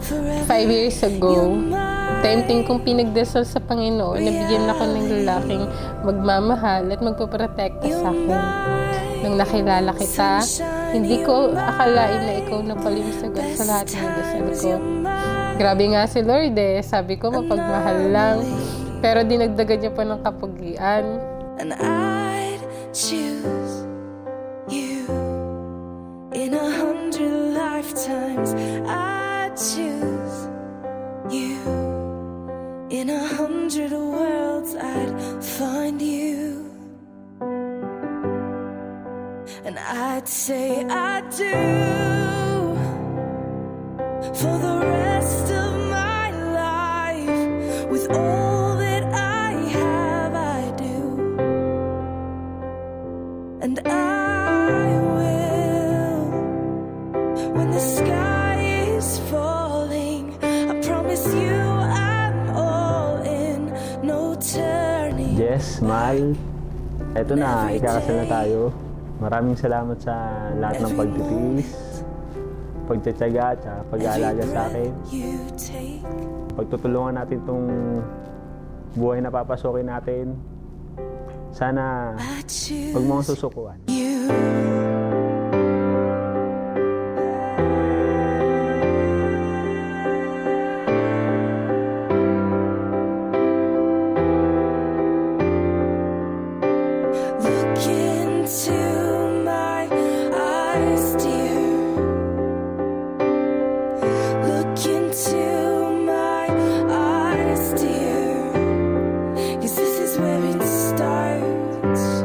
5 years ago, tempting kong pinagdasal sa Panginoon na bigyan ako ng lalaking magmamahal at magpaprotekta sa akin. Nang nakilala kita, hindi ko akalain na ikaw na pala yung sagot sa lahat ng dasal ko. Grabe nga si Lord sabi ko mapagmahal lang, pero dinagdagan niya pa ng kapugian. And I'd choose you in 100 lifetimes. I'd choose you in 100 worlds. I'd find you, and I'd say I do for the rest of my life. With all that I have, I do, and I will when the sky is falling. I promise you I'm all in, no turning. Yes, mahal. Eto na, ikakasal na tayo. Maraming salamat sa lahat ng pagtitiis, pagtsatsaga at pag-aalaga sa akin. You take Pagtutulungan natin itong buhay na papasokin natin. Sana I choose huwag mong susukuan. you. Look into my eyes, dear. Look into my eyes, dear. 'Cause this is where it starts.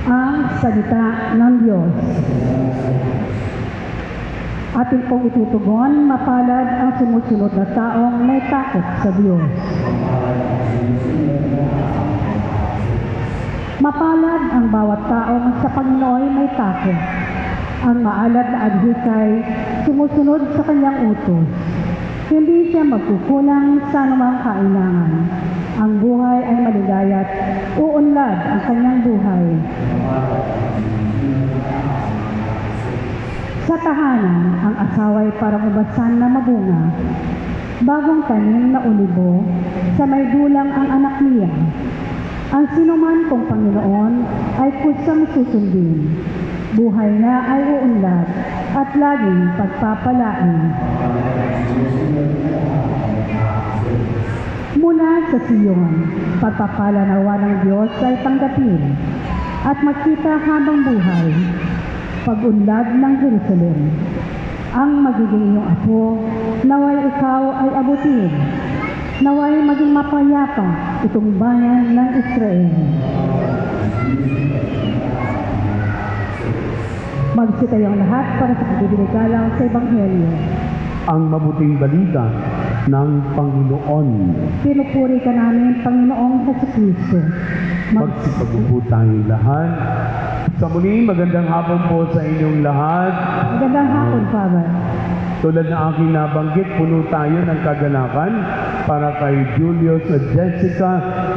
ang salita ng Diyos. Atin pong itutugon, mapalad ang sumusunod na taong may takot sa Diyos. Mapalad ang bawat taong sa Panginoon may takot. Ang maalad na adhikay sumusunod sa kanyang utos. Hindi siya magkukulang sa anumang kailangan. Ang buhay ay maligaya't uunlad ang kanyang buhay. Sa tahanan, ang asawa'y parang ubasan na mabunga. Bagong tanim na ulibo, sa may dulang ang anak niya. Ang sinuman kong Panginoon ay kusang susundin. Buhay niya ay uunlad at laging pagpapalain. Mula sa Siyon, pagpapalanawa ng Diyos ay tanggapin at magkita habang buhay. Pag-unlad ng Jerusalem, ang magiging iyong apo, naway ikaw ay abutin. Naway maging mapayapa itong bayan ng Israel. Magsitayong lahat para sa pagbibigalang sa Ebanghelyo. Ang mabuting balita ng Panginoon. Pinupuri ka namin, Panginoong Jesucristo. Magsipag-upo tayong lahat. Sa muli, magandang hapon po sa inyong lahat. Magandang hapon, Father. Tulad na aking nabanggit, puno tayo ng kaganapan para kay Julius at Jessica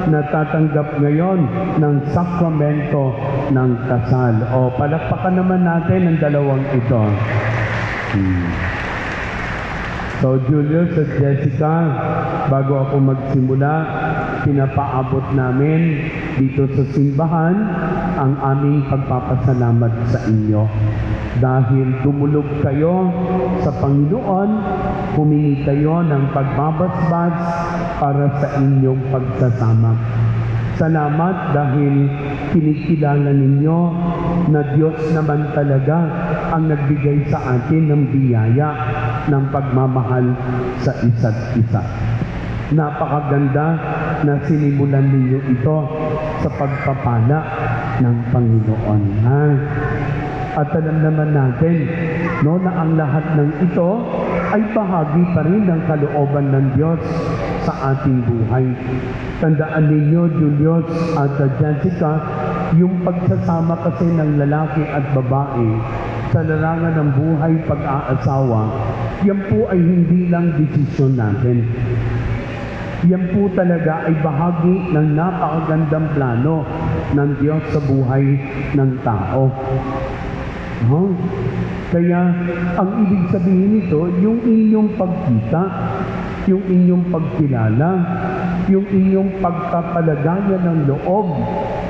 na tatanggap ngayon ng sakramento ng kasal. O, palakpakan naman natin ang dalawang ito. So, Julius at Jessica, bago ako magsimula, pinapaabot namin dito sa simbahan ang aming pagpapasalamat sa inyo. Dahil dumulog kayo sa Panginoon, humingi kayo ng pagbabasbas para sa inyong pagsasama. Salamat dahil kinikilala ninyo na Diyos naman talaga ang nagbigay sa atin ng biyaya ng pagmamahal sa isa't isa. Napakaganda na sinimulan ninyo ito sa pagpapala ng Panginoon. At alam naman natin na ang lahat ng ito ay bahagi pa rin ng kalooban ng Diyos sa ating buhay. Tandaan ninyo, Julius at Jessica, yung pagsasama kasi ng lalaki at babae sa larangan ng buhay pag-aasawa, yan po ay hindi lang desisyon natin. Yan po talaga ay bahagi ng napakagandang plano ng Diyos sa buhay ng tao. Kaya ang ibig sabihin nito, yung inyong pagkita, yung inyong pagkilala, yung inyong pagkapalagayan ng loob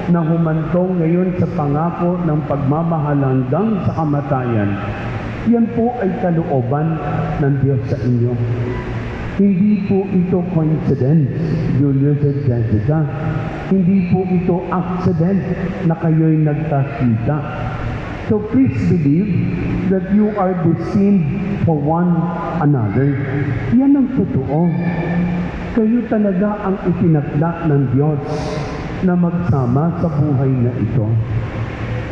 na humantong ngayon sa pangako ng pagmamahal hanggang sa kamatayan, yan po ay kalooban ng Diyos sa inyo. Hindi po ito coincidence, Julius at Jessica. Hindi po ito accident na kayo'y nagkakita. So please believe that you are destined for one another. Yan ang totoo. Kayo talaga ang itinakda ng Diyos na magsama sa buhay na ito.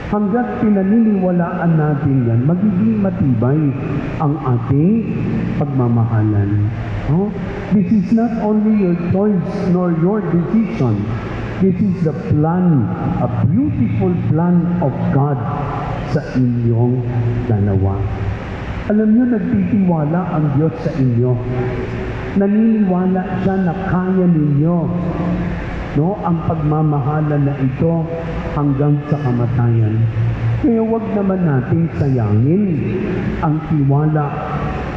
Hanggat pinaniniwalaan natin yan, magiging matibay ang ating pagmamahalan. This is not only your choice nor your decision. This is the plan, a beautiful plan of God sa inyong dalawa. Alam niyo, nagtitiwala ang Diyos sa inyo. Naniniwala siya na kaya ninyo ang pagmamahalan na ito hanggang sa kamatayan. Kaya huwag naman natin sayangin ang tiwala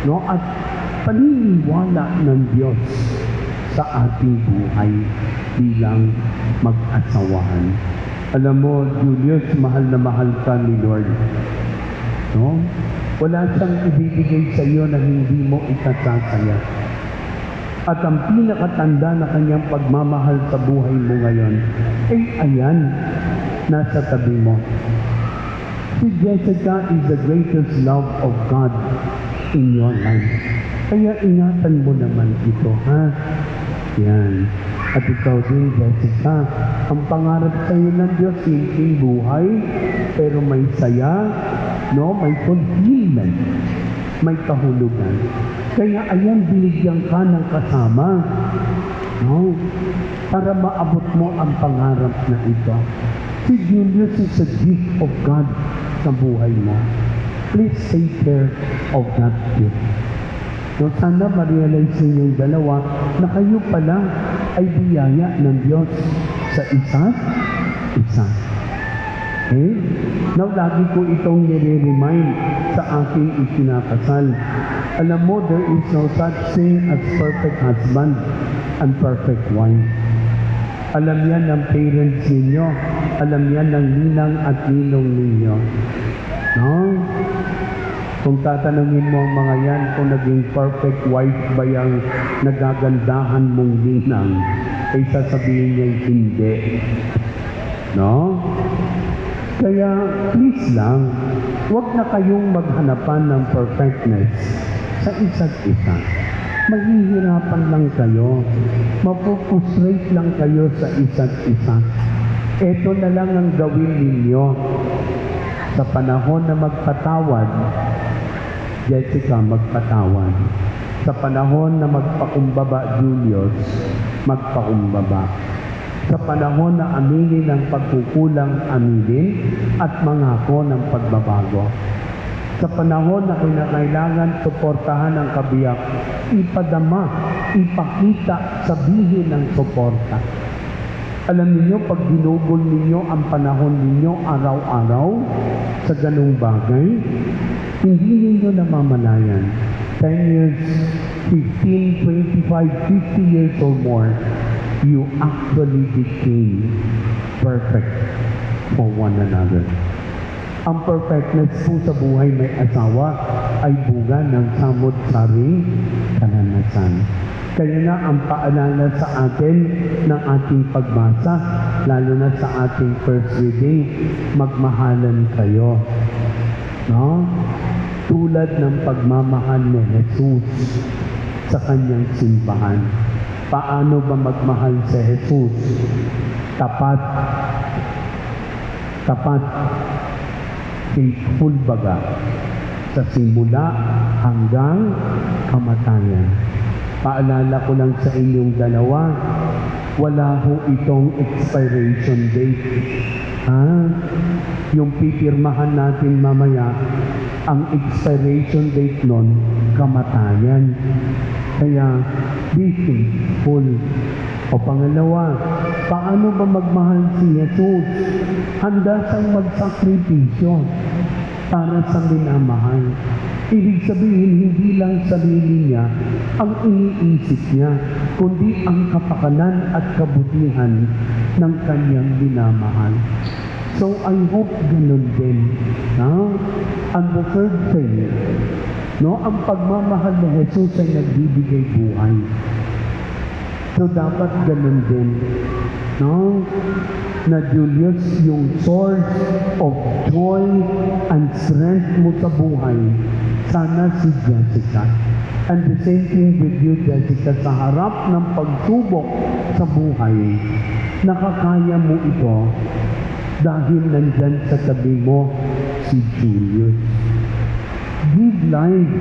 at paniniwala ng Diyos sa ating buhay bilang mag-asawahan. Alam mo, Julius, mahal na mahal ka ni Lord. Wala siyang ibibigay sa iyo na hindi mo itasasaya. At ang pinakatanda na kanyang pagmamahal sa buhay mo ngayon, ay ayan, nasa tabi mo. Si Jessica is the greatest love of God in your life. Kaya ingatan mo naman ito, ha? Yan. At ikaw din, Jessica, ang pangarap sa iyo ng Diyos, simpleng buhay, pero may saya, no? May fulfillment, may kahulugan. Kaya ayan, binigyan ka ng kasama, no? Para maabot mo ang pangarap na ito. Si Julius is a gift of God sa buhay mo. Please take care of that gift. So sana ma-realize ninyong dalawa na kayo pala ay biyaya ng Diyos sa isa't isa. Okay? Now, lagi ko itong nire-remind sa aking ikinakasal. Alam mo, there is no such thing as perfect husband and perfect wife. Alam yan ng parents ninyo. Alam yan ng ninang at ninong ninyo. No? Kung tatanungin mo ang mga yan, kung naging perfect wife ba yung nagagandahan mong ninang, ay sasabihin niya hindi. No? Kaya please lang, huwag na kayong maghanapan ng perfectness sa isa't isa. Mahihirapan lang kayo. Mapupusrate lang kayo sa isa't isa. Ito na lang ang gawin ninyo. Sa panahon na magpatawad, Jessica, magpatawad. Sa panahon na magpakumbaba, Julius, magpakumbaba. Sa panahon na aminin ang pagkukulang, aminin at mangako ng pagbabago. Sa panahon na kinakailangan suportahan ang kabiyak, ipadama, ipakita, sabihin ng suporta. Alam niyo, pag ginugol ninyo ang panahon ninyo araw-araw sa ganung bagay, hindi ninyo namamalayan. 10 years, 15, 25, 50 years or more, you actually became perfect for one another. Ang perfectness po sa buhay may asawa ay buga ng samot-saring karanasan. Kaya nga ang paalala sa atin ng ating pagbasa, lalo na sa ating first reading, magmahalan kayo. No? Tulad ng pagmamahal ni Jesus sa kanyang simbahan. Paano ba magmahal si Jesus? Tapat. Tapat. Faithful baga. Sa simula hanggang kamatayan. Paalala ko lang sa inyong dalawa, wala ho itong expiration date. Yung pipirmahan natin mamaya, ang expiration date nun, kamatayan. Kaya, be faithful. O pangalawa, paano ba magmahal si Jesus? Handa siyang magsakripisyo para sa minamahal. Ibig sabihin, hindi lang sarili niya ang iniisip niya, kundi ang kapakanan at kabutihan ng kanyang minamahal. So, I hope ganun din. And the third thing, ang pagmamahal ni Jesus ay nagbibigay buhay. So, dapat ganun din. Na Julius, yung source of joy and strength mo sa buhay, sana si Jessica. And the same thing with you, Jessica, sa harap ng pagsubok sa buhay, nakakaya mo ito dahil nandyan sa tabi mo si Julius. Give life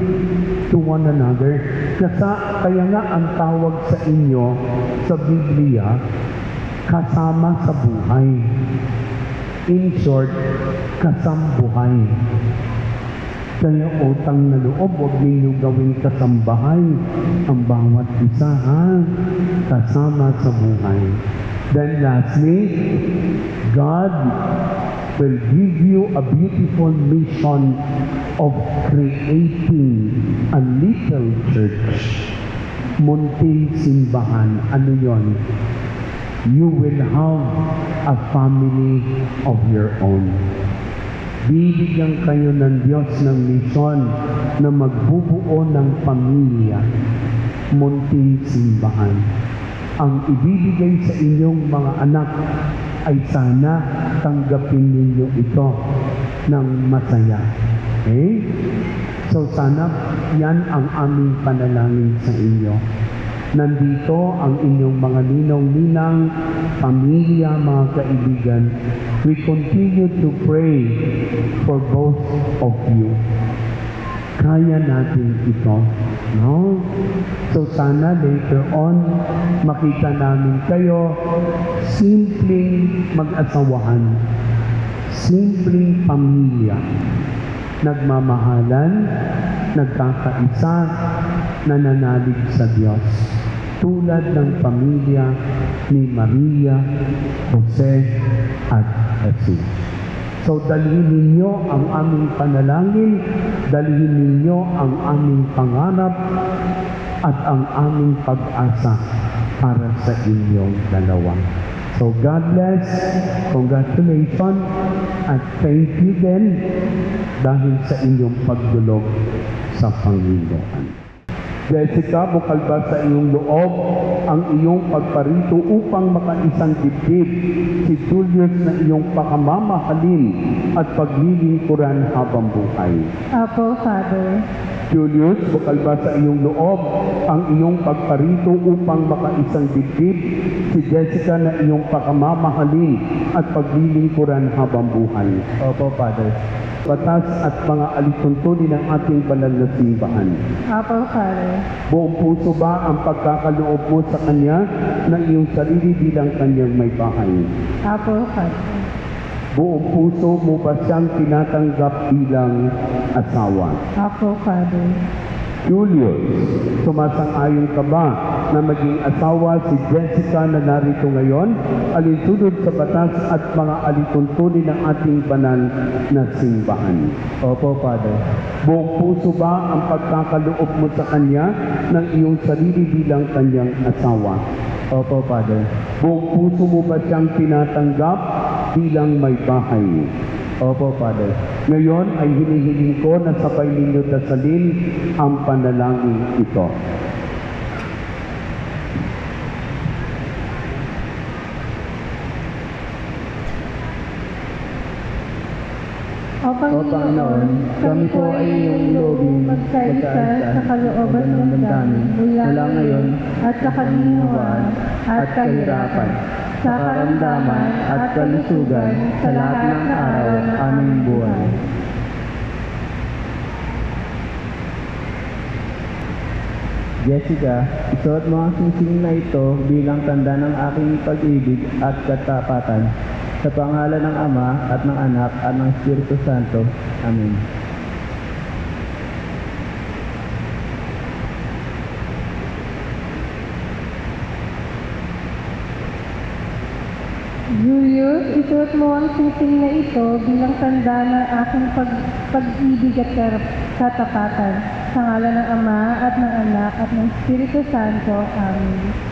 to one another. Kaya nga ang tawag sa inyo sa Biblia, kasama sa buhay. In short, kasambuhay. Kaya utang na loob, huwag ninyo gawing kasambahay ang bawat isa, kasama sa buhay. Then lastly, God will give you a beautiful mission of creating a little church. Munting simbahan. Ano yon? You will have a family of your own. Bibigyan kayo ng Diyos ng misyon na magbubuo ng pamilya, munting simbahan. Ang ibibigay sa inyong mga anak ay sana tanggapin ninyo ito ng masaya. Okay? So sana yan ang aming panalangin sa inyo. Nandito ang inyong mga ninong-ninang, pamilya, mga kaibigan. We continue to pray for both of you. Kaya natin ito, no? So sana later on, makita namin kayo simpleng mag-asawahan, simpleng pamilya, nagmamahalan, nagkakaisa, nananalig sa Diyos. Tulad ng pamilya ni Maria, Jose, at Jesus. So dalhin ninyo ang aming panalangin, dalhin ninyo ang aming pangarap, at ang aming pag-asa para sa inyong dalawa. So God bless, congratulations, at thank you din dahil sa inyong pagdulog sa Panginoon. Jessica, bukal ba sa iyong loob ang iyong pagparito upang makaisang dibdib si Julius na iyong pakamamahalin at paglilingkuran habang buhay? Apo, Father. Julius, bukal ba sa iyong loob ang iyong pagparito upang makaisang dibdib si Jessica na iyong pakamamahalin at paglilingkuran habang buhay? Opo, Father. Batas at mga alituntunin ng ating banal na simbahan. Apo, Father. Buong puso ba ang pagkakaloob mo sa Kanya na iyong sarili bilang Kanyang may bahay? Apo, Father. Buong puso mo ba siyang tinatanggap bilang asawa? Apo, Father. Julius, sumasang-ayon ka ba na maging asawa si Jessica na narito ngayon, alinsunod sa batas at mga alituntunin ng ating banal na simbahan? Opo, Father. Buong puso ba ang pagkakaloob mo sa Kanya ng iyong sarili bilang Kanyang asawa? Opo, Father. Buong puso mo ba siyang tinatanggap bilang may bahay? Opo, Father. Ngayon ay hinihiling ko na sabay ninyo dasalin ang panalangin ito. O Panginoon, kami po ay iyong loobing magkaisa sa kalooban ng damdamin mula ngayon at sa kaluluwa at kahirapan, sa karamdaman at kalusugan sa lahat ng araw ng aming buhay. Jessica, isuot mo ang singsing na ito bilang tanda ng aking pag-ibig at katapatan. Sa pangalan ng Ama at ng Anak at ng Espiritu Santo. Amen. Julius, isuot mo ang singsing na ito bilang tanda ng aking pag-ibig at katapatan. Sa ngalan ng Ama at ng Anak at ng Espiritu Santo. Amen.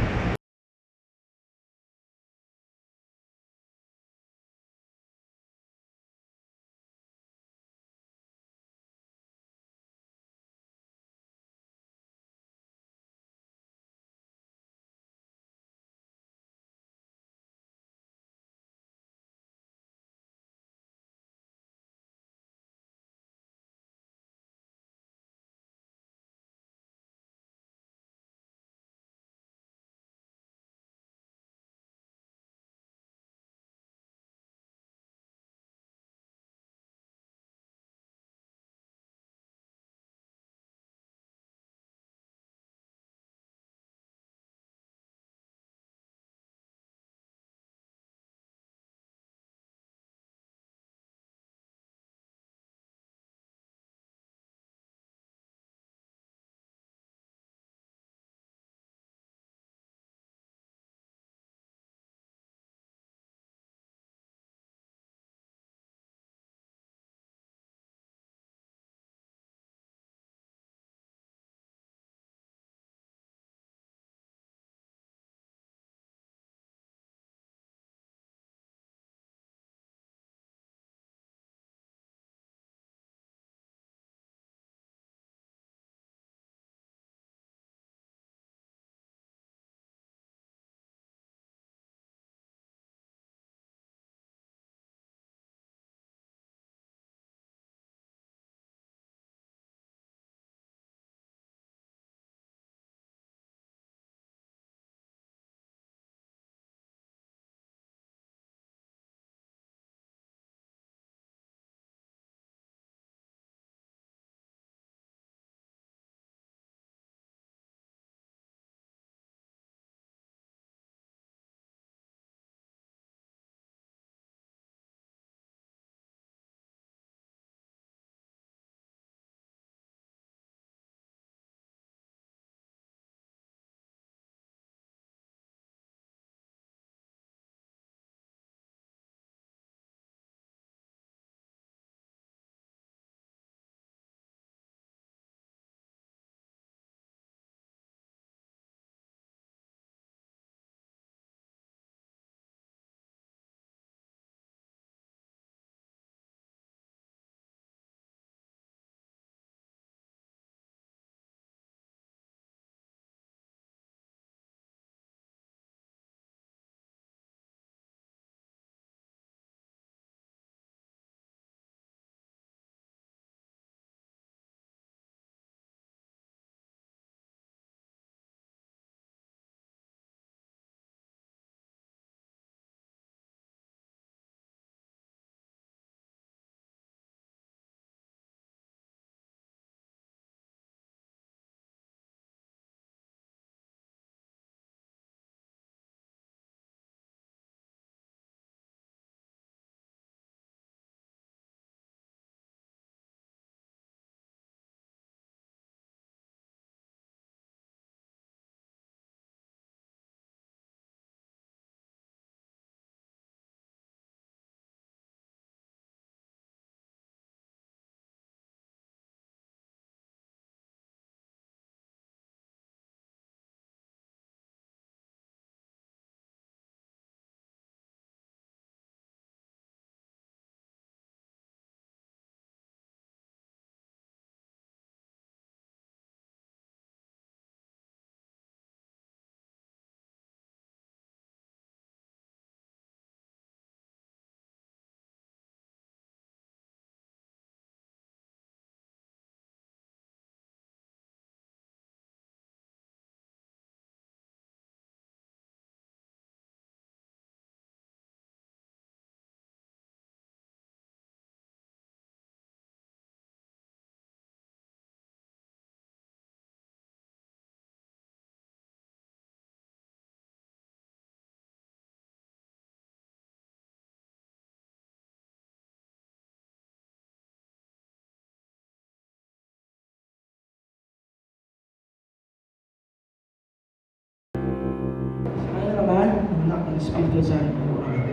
Ama, ng Anak, ng Espiritu Santo. Amen.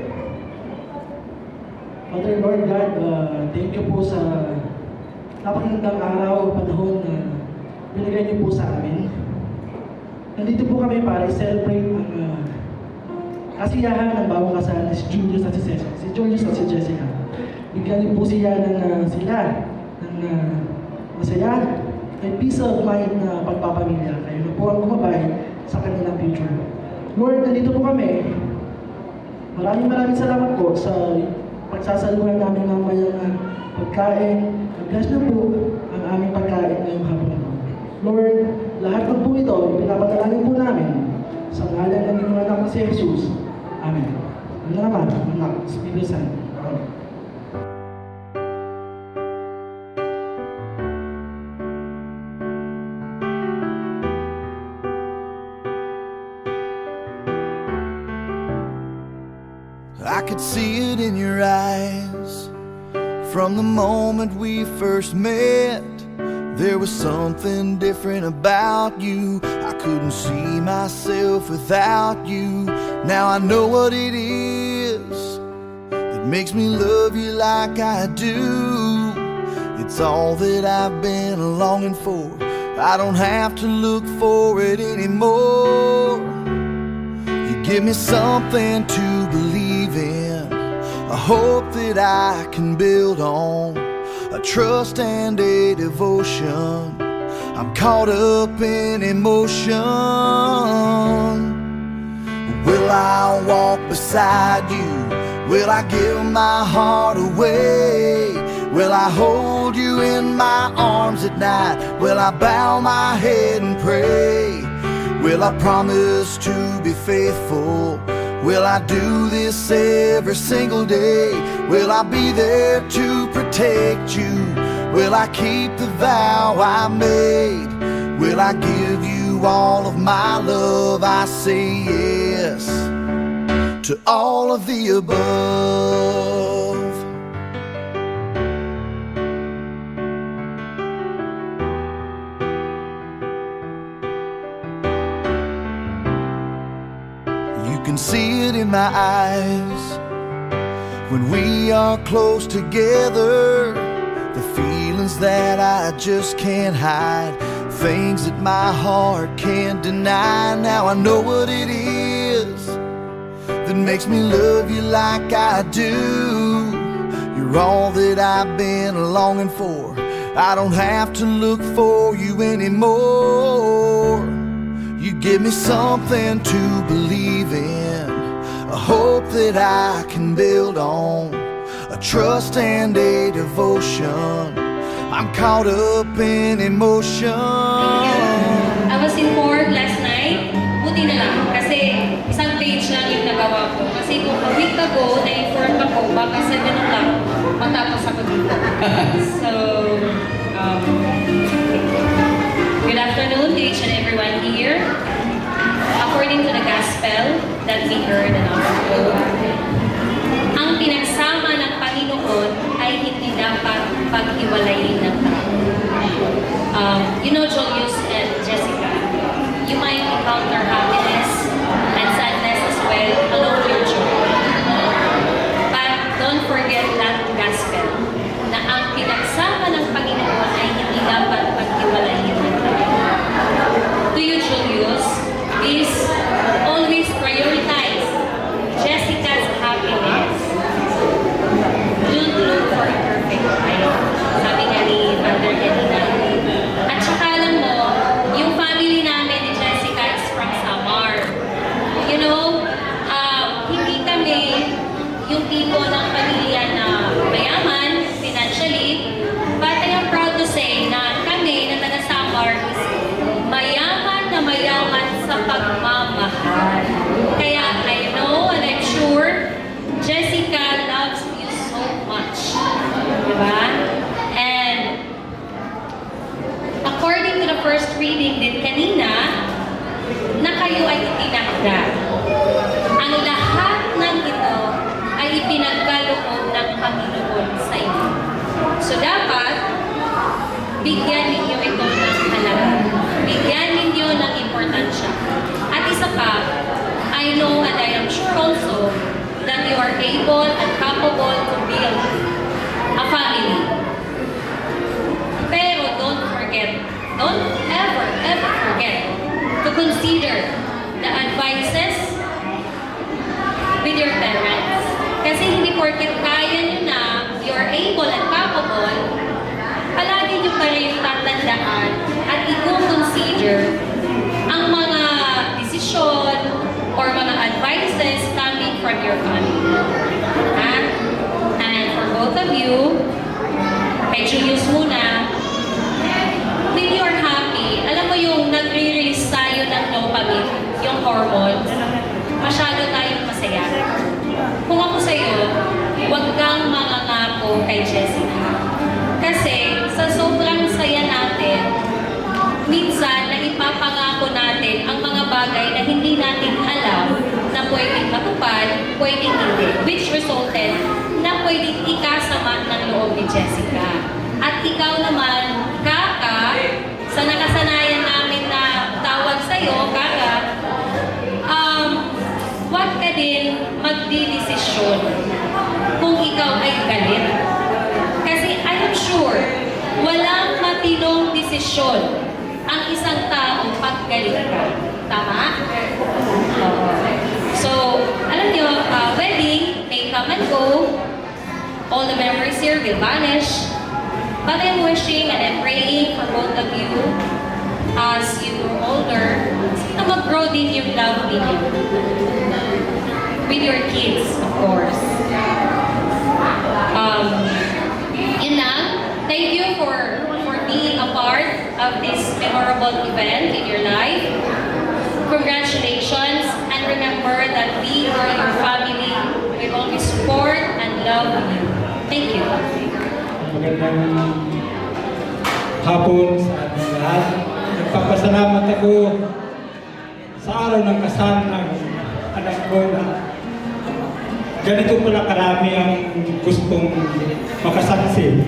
Father Lord God, thank you po sa napakagandang araw, panahon na binigay niyo po sa amin. Nandito po kami para i-celebrate ang kasiyahan ng bawang kasal si Julius at si Jessica. Bigyan niyo po sila ng masaya, may peace of mind na pagpapamilya. Kayo na po ang gumabay sa kanilang future. Lord, nandito po kami. Maraming salamat po sa pagsasaluhan namin ng mayang pagkain. Bless na po ang aming pagkain ngayong hapon na po. Lord, lahat ng po ito, pinapadalangin po namin sa ngalan ng inyong anak na si Jesus. Amen. Ano naman, anak, Espiritu Santo. Amen. I could see it in your eyes from the moment we first met. There was something different about you. I couldn't see myself without you. Now I know what it is that makes me love you like I do. It's all that I've been longing for. I don't have to look for it anymore. You give me something to believe in, a hope that I can build on, a trust and a devotion. I'm caught up in emotion. Will I walk beside you? Will I give my heart away? Will I hold you in my arms at night? Will I bow my head and pray? Will I promise to be faithful? Will I do this every single day? Will I be there to protect you? Will I keep the vow I made? Will I give you all of my love? I say yes to all of the above. You can see it in my eyes when we are close together. The feelings that I just can't hide, things that my heart can't deny. Now I know what it is that makes me love you like I do. You're all that I've been longing for. I don't have to look for you anymore. You give me something to believe in, a hope that I can build on, a trust and a devotion. I'm caught up in emotion. I was informed last night, buti na lang, kasi isang page lang yung nagawa ko. Kasi kung a week ago, na-inform ako, baka 7 o'clock, matapos ako dito. So, good afternoon to each and everyone here. According to the gospel that we heard an hour ago, ang pinagsama ng Panginoon ay hindi dapat paghiwalayin ng tao. You know, Julius and Jessica, you might encounter happiness and sadness as well along your journey. But don't forget that gospel, na ang pinagsama ng Panginoon ay hindi dapat paghiwalayin ng tao. To you, Julius, please always prioritize Jessica's happiness. Don't look for a perfect life, sabi nga ni Mother Edina. At saka alam mo, yung family namin ni Jessica is from Samar. You know, hindi kami yung tipo ng pamilya na mayaman financially, but I am proud to say na kami na taga Samar is mayaman na mayaman sa pagmamahal. Kaya I know and I'm sure Jessica loves you so much. Diba? And according to the first reading din kanina, na kayo ay itinakda. Ang lahat ng ito ay ipinagkaloob ng Panginoon sa inyo. So dapat, bigyan ninyo ito ng halaga. Bigyan ninyo ng importansya. At isa pa, I know and able and capable to build a family. Pero don't ever forget to consider the advices with your parents. Kasi hindi porket kaya nyo na, you're able and capable, palagi nyo pa rin tatandaan at i-consider ang mga desisyon or mga advices coming from your family. Ha? And for both of you, kay Julius muna, when you're happy, alam mo yung nagre-release tayo ng dopamine, yung hormones, masyado tayong masaya. Kung ako sa'yo, huwag kang mangangako kay Jessica. Kasi sa sobrang saya natin, minsan na ipapangako natin ang mga bagay na hindi natin alam na pwedeng matupad, pwedeng hindi. Which resulted na pwedeng ikasama ng loob ni Jessica. At ikaw naman, Kaka, sa nakasanayan namin na tawag sa'yo, Kaka, huwag ka din magdidesisyon kung ikaw ay galit. Kasi I am sure, walang matinong desisyon ang isang tao pag galit ka. Tama? So, alam niyo, wedding may come and go. All the memories here will vanish. But I'm wishing and I'm praying for both of you as you grow older, na mag-grow din yung love ninyo. With your kids, of course. Yun lang. Thank you for being a part of this memorable event in your life. Congratulations, and remember that we are your family. We always support and love you. Thank you. Magandang hapon sa ating lahat. Nagpapasalamat ako sa araw ng kasal ng anak ko na ganito pala karami ang gustong makasaksi.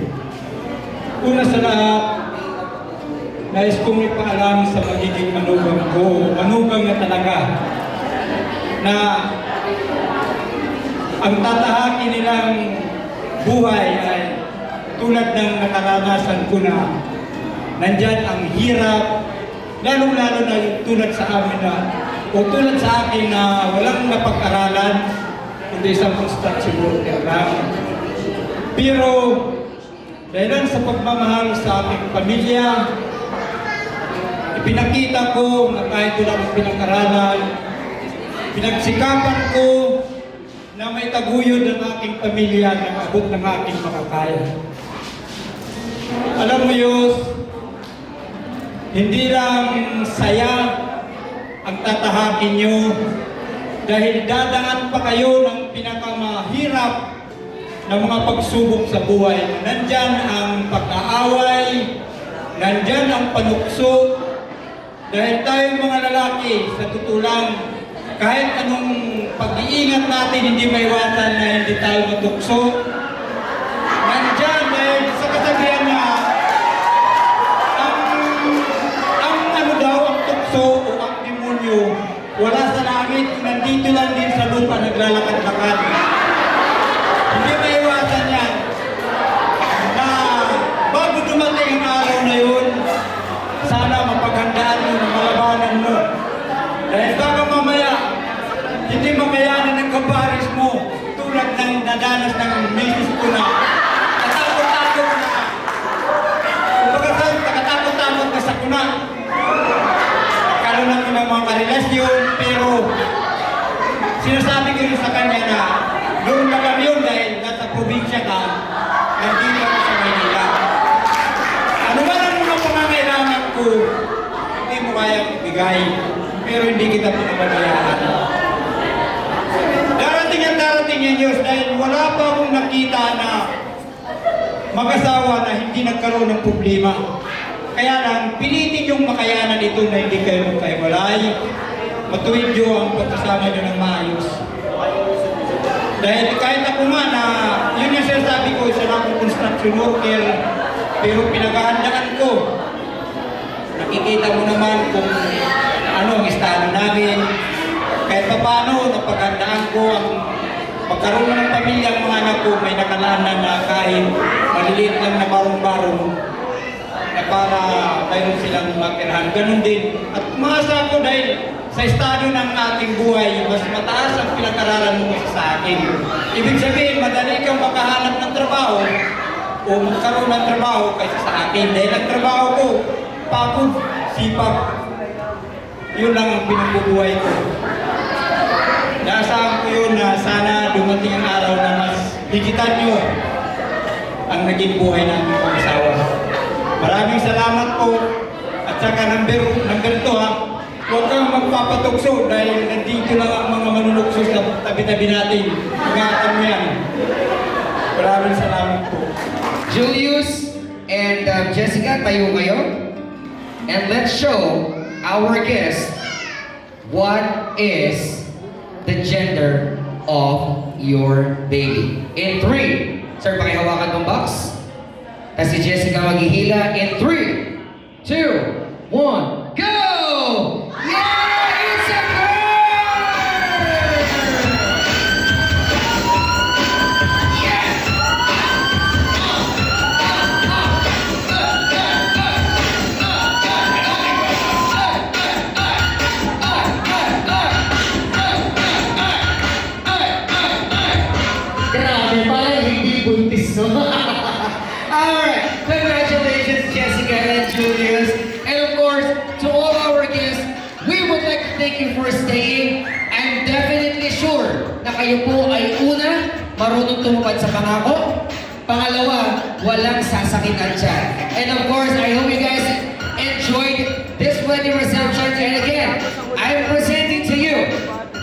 Una sa lahat, nais kong ipaalam sa magiging manugang ko, manugang na talaga, na ang tatahakin nilang buhay ay tulad ng nakaranasan ko na nandyan ang hirap, lalong-lalo na yung tulad sa amin na, o tulad sa akin na walang napag-aralan, kundi isang construction worker lang. Pero, dahil sa pagmamahal sa aking pamilya, ipinakita ko na kahit wala akong pinag-aralan, pinagsikapan ko na may taguyod ng aking pamilya na maabot ng aking makakaya. Alam mo yun, hindi lang saya ang tatahakin nyo dahil dadaan pa kayo ng pinakamahirap na mga pagsubok sa buhay. Nandyan ang pag-aaway, nandyan ang panukso, dahil tayong mga lalaki, sa tutulang, kahit anong pag-iingat natin, hindi maiwasan na hindi tayo matukso. Nandyan dahil sa kasabihan na ang tukso o ang demonyo, wala sa langit, nandito lang din sa lupa, naglalakad-lakad. Hindi maiwasan yan na bago dumating ang araw na yun, sana mapaghandaan mo na malabanan mo. Dahil baka mamaya, hindi makayanan ng kabaris mo tulad ng nadanas ng misis ko na katakot-takot na. Kumbaga saan, nakatakot-takot na sa kuna. Nagkaroon namin ng mga karelasyon, pero sinasabi ko rin sa kanya na doon na kami yun dahil nasa probinsya ka, nandito ako sa Manila. Ano ba ang mga pangangailangan ko, hindi mo kayang ibigay, pero hindi kita pinabayaan. Darating ang darating yung Diyos dahil wala pa akong nakita na mag-asawa na hindi nagkaroon ng problema. Kaya lang, pilitin yung makayanan ito na hindi kayo magkaiwalay. Matuwid nyo ang pagkasama nyo ng maayos. Dahil kahit ako nga na, yun yung sinasabi ko, isa lang akong construction worker, pero pinaghahandaan ko. Nakikita mo naman kung ano ang estado namin. Kahit pa paano, napaghandaan ko ang magkaroon ng pamilya ang mga anak ko, may nakalaanan na kahit maliliit lang na barong-barong na para mayroon silang matirahan. Ganun din. At umasa ko dahil sa estado ng ating buhay, mas mataas ang pinag-aralan mo kaysa sa akin. Ibig sabihin, madali kang makahanap ng trabaho o magkaroon ng trabaho kaysa sa akin. Dahil ang trabaho ko, pagod, sipag, yun lang ang pinagbubuhay ko. Naasahan ko yun na sana dumating ang araw na mas higitan nyo ang naging buhay ng mag-asawa. Maraming salamat po. At saka number 2 ha, huwag kang magpapatukso dahil nandito lang ang mga manunukso sa tabi-tabi natin. Ingatan mo yan. Maraming salamat po. Julius and Jessica, tayo kayo. And let's show our guest what is the gender of your baby. In 3, sir, pakihawakan tong box. Tapos si Jessica maghihila. In 3, 2, 1, go! Yeah, it's a girl! Yeah! Grabe pala, hindi buntis, no? Alright, congratulations Jessica and Julius. And of course, to all our guests, we would like to thank you for staying. I'm definitely sure na kayo po ay una, marunong tumupad sa pangako. Pangalawa, walang sasakitan dyan. And of course, I hope you guys enjoyed this wedding reception. And again, I'm presenting to you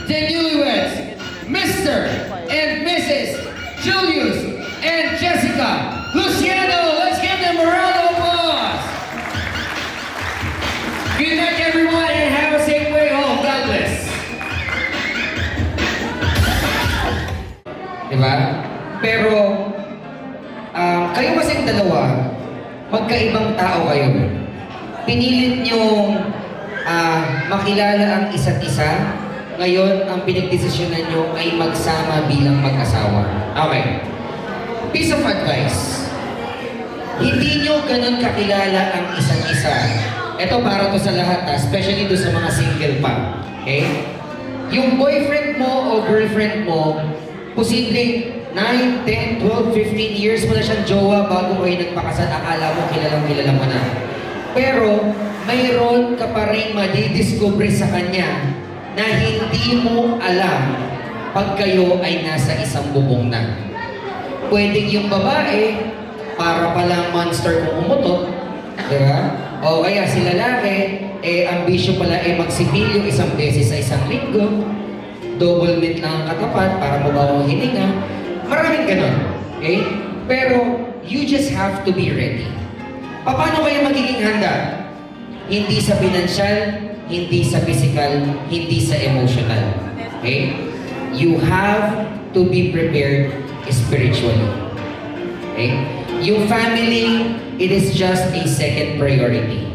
the newlyweds, Mr. and Mrs. Julius and Jessica Luciano. Let's give them a round of applause. Good night, everyone, and have a safe way home. God bless. Diba? Pero, kayo kasing dalawa, magkaibang tao kayo. Pinilit niyong makilala ang isa't isa. Ngayon, ang pinagdesisyonan niyo ay magsama bilang mag-asawa. Okay. Piece of advice. Hindi niyo ganun kakilala ang isa't isa. Ito para to sa lahat, especially do sa mga single pa. Okay? Yung boyfriend mo o girlfriend mo, posibleng 9, 10, 12, 15 years mo na siyang jowa bago kayo nagpakasal, akala mo kilala mo na. Pero, mayroon ka pa rin madidiscover sa kanya na hindi mo alam pag kayo ay nasa isang bubong na. Pwedeng yung babae, para palang monster kung umutot, diba? O kaya si lalaki, ambisyo pala magsipilyo isang beses sa isang linggo, double mint lang ang katapat para mabawa ang hininga. Maraming ganon. Okay? Pero, you just have to be ready. Paano kayo magiging handa? Hindi sa pinansyal, hindi sa physical, hindi sa emotional. Okay? You have to be prepared spiritually. Okay? Yung family, it is just a second priority.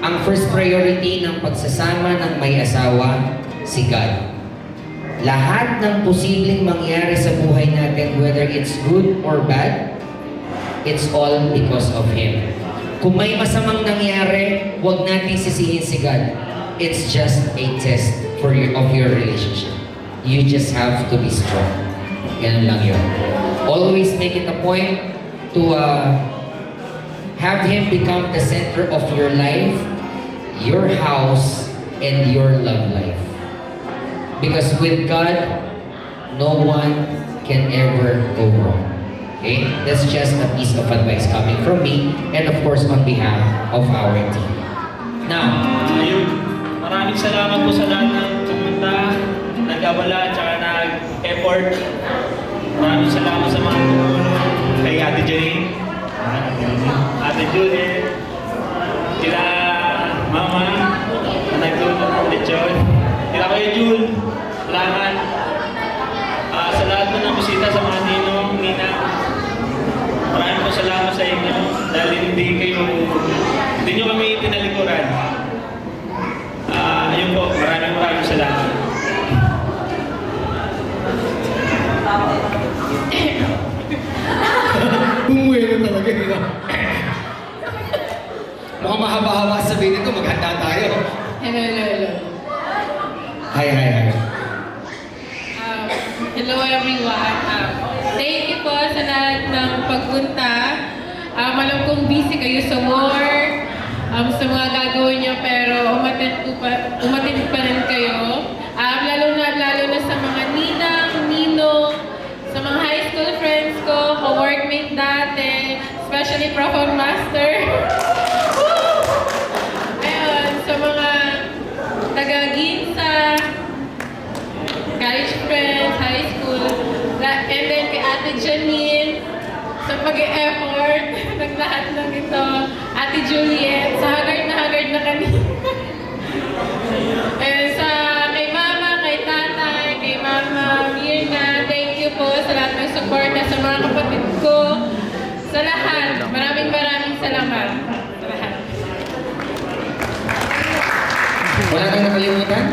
Ang first priority ng pagsasama ng may asawa, si God. Lahat ng posibleng mangyari sa buhay natin, whether it's good or bad, it's all because of Him. Kung may masamang nangyari, huwag natin sisihin si God. It's just a test of your relationship. You just have to be strong. Ganun lang yun. Always make it a point to have Him become the center of your life, your house, and your love life. Because with God, no one can ever go wrong. Okay? That's just a piece of advice coming from me and of course on behalf of our team. Now, ayun. Maraming salamat po sa lahat ng pumunta, nag-abala, at saka nag-effort. Maraming salamat sa mga tumulong kay Ate Jane, Ate Julie, kila Mama, na nagtulong ng lechon, kila Kuya Jul, salamat. Sa lahat po ng bisita, sa mga ninong, nina, maraming po salamat sa inyo dahil hindi nyo kami tinalikuran. Ayun po, maraming salamat. ahead. Hello everyone. Thank you po sa lahat ng pagpunta. Alam kong busy kayo sa work, sa mga gagawin niyo, pero umattend pa rin kayo. Lalo na sa mga ninang, ninong, sa mga high school friends ko, ka-workmate dati, especially Prof. Master. Ayun, sa mga taga-Ginsa, college friends, high school, and then kay Ate Janine, sa pag-e-effort ng lahat ng ito, Ate Juliet, sa hagard na kanina. And sa kay Mama, kay Tatay, kay Mama Mirna, thank you po sa lahat ng support sa mga kapatid ko, sa lahat. Maraming salamat sa lahat. Wala kang nakalimutan?